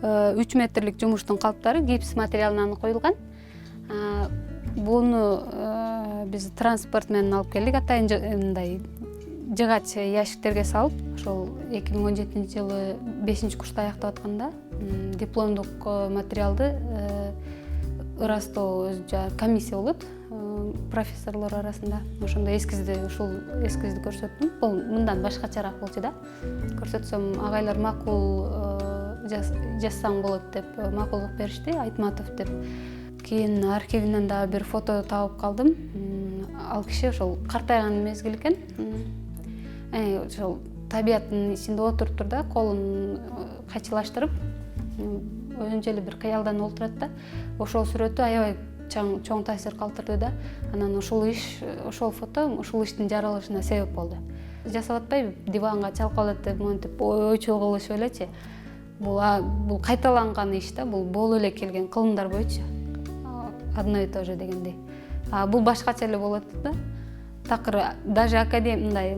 3 метрлик жумуштун калыптары гипс материалынан коюлган. Буну биз транспорт менен алып келдик. Атайын мындай жыгач ящиктерге салып, ошол 2017-жылы 5-курста аяктап атканда дипломдук материалды ырастоо өзү комиссия болот профессорлор арасында. Ошондо ушул эскизди көрсөттүм. Бул мындан башкачараак болчу да. Көрсөтсөм агайлар макул жазсаң болот деп макулдук беришти, Айтматов деп. Кийин архивинен да бир фото таап калдым. Ал киши ошол картайган мезгил экен. Ошол табияттын ичинде отуруптур да, колун качылаштырып, өзүнчө эле бир кыялдан олтурат да. Ошол сүрөтү аябай чоң таасир калтырды да. Анан ошол фото ушул иштин жаралышына себеп болду. Жасап атпайбы, диванга чалкалат деп, монтип ойчол кылышып элечи. Бул кайталанган иш да, бул болуп эле келген кылымдар боюнча. Одно и то же дегендей. Бул башкача эле болот да. Такыр даже мындай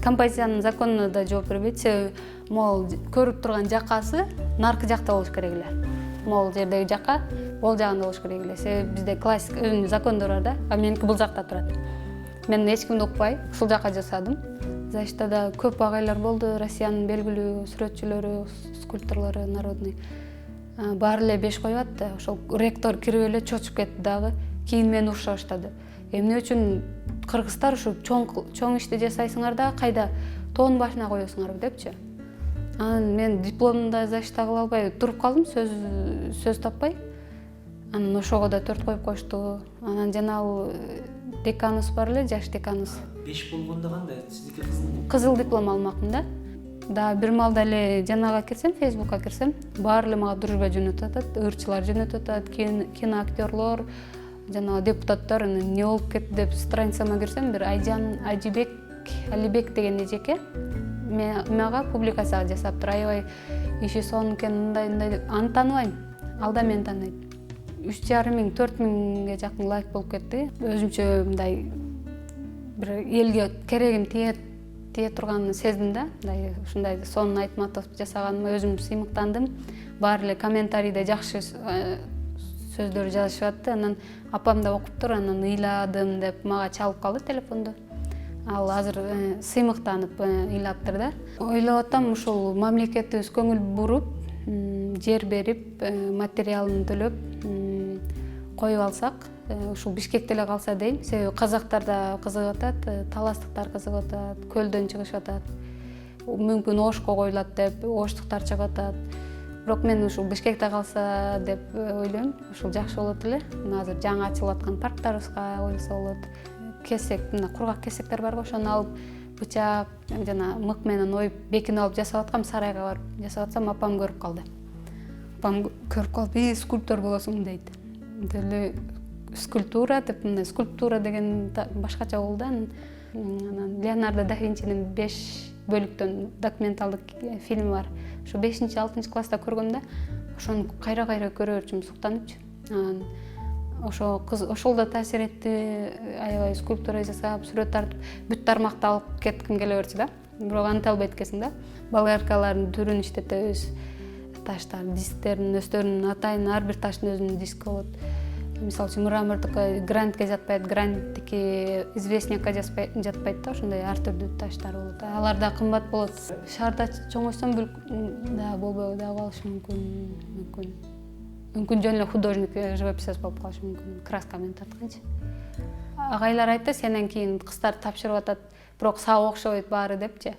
композициянын законуна да жооп бербейт. Себеби могул көрүп турган жакасы наркы жакта болуш керек эле. Могул жердеги жака бул жагында болуш керек эле. Себеби бизде классик өзүнүн закондору бар да. Меники бул жакта турат. Мен эч кимди укпай ушул жака жасадым. Заштада көп агайлар болду. Россиянын белгилүү сүрөтчүлөрү, скульпторлору народный. Баары эле 5 коюп атты. Ошол ректор кирип эле чочуп кетти дагы. Кийин мени уруша баштады. Эмне үчүн кыргыздар ушу чоң ишти жасайсыңар да, кайда тоонун башына коесуңар депчи. Анан мен дипломда защита кыла албай туруп калдым, сөз таппай. Анан ошого да 4 коюп коюшту. Анан жана ал деканыбыз бар эле, жаш деканыбыз. 5 болгондо кандай? Сиздики кызыл диплом алмакмын да. Да бир маалда эле жанага кирсем, Facebookка кирсем, баары эле мага дружба жөнөтүп атат, ырчылар жөнөтүп атат, киноактерлор, жана депутаттар эмне болуп кетти деп страницама кирсем, бир Айжан Ажибек Алибек деген эжеке мага публикация жасаптыр. Аябай иши сонун экен, мындай деп. Аны тааныбайм, ал да мени тааныйт. 3,5 миңге жакын лайк болуп кетти. Өзүмчө мындай бир элге керегим тие турганын сездим да. Мындай ушундай сонун Айтматов жасаганыма өзүм сыймыктандым. Баары эле комментарийде жакшы сөздөр жазышып атты. Анан апам да окуптур, анан ыйладым деп мага чалып калды телефонду. Ал азыр сыймыктанып ыйлаптыр да. Ойлоп атам, ушул мамлекетибиз көңүл буруп, жер берип, материалын төлөп коюп алсак, ушул Бишкекте эле калса дейм. Себеби казактар да кызыгып атат, таластыктар кызыгып атат, көлдөн чыгышып атат. Мүмкүн Ошко коюлат деп, оштуктар чыгып атат. Бирок мен ушул Бишкекте калса деп ойлойм. Ушул жакшы болот эле. Азыр жаңы ачылып аткан парктарыбызга коюлса болот. Кесек, мына кургак кесектер барбы, ошону алып бычак жана мык менен оюп бекинип алып жасап аткам, сарайга барып жасап атсам, апам көрүп калды. Апам көрүп калып, скульптор болосуң" дейт. Деле скульптура деп, мына скульптура деген башкача болду да. Анан Леонардо да Винчинин 5 бөлүктөн документалдык фильми бар. Ошо 5-6 класста көргөм да. Ошону кайра-кайра көрө берчүмүн, суктанычы. Ошол да таасир этти. Аябай скульптура жасап, сүрөт тартып, бүт тармакты алып кетким келе берчү да. Бирок антип албайт экенсиң да. Болгаркалардын түрүн иштетебиз. Таштар, дисктердин өстөрүн атайын, ар бир таштын өзүнүн диски болот. Мисалы үчүн мрамордука гранитке жатпайт, граниттики известнякка жатпайт да, ошондой ар түрдүү таштар болот. Алар да кымбат болот. Шаарда чоңойсом да болбой да калышы мүмкүн. Мүмкүн жөн эле художник, живописец болуп калышы мүмкүн, краска менен тартканчы. Агайлар айтты, сенден кийин кыздар тапшырып атат, бирок сага окшобойт баары депчи.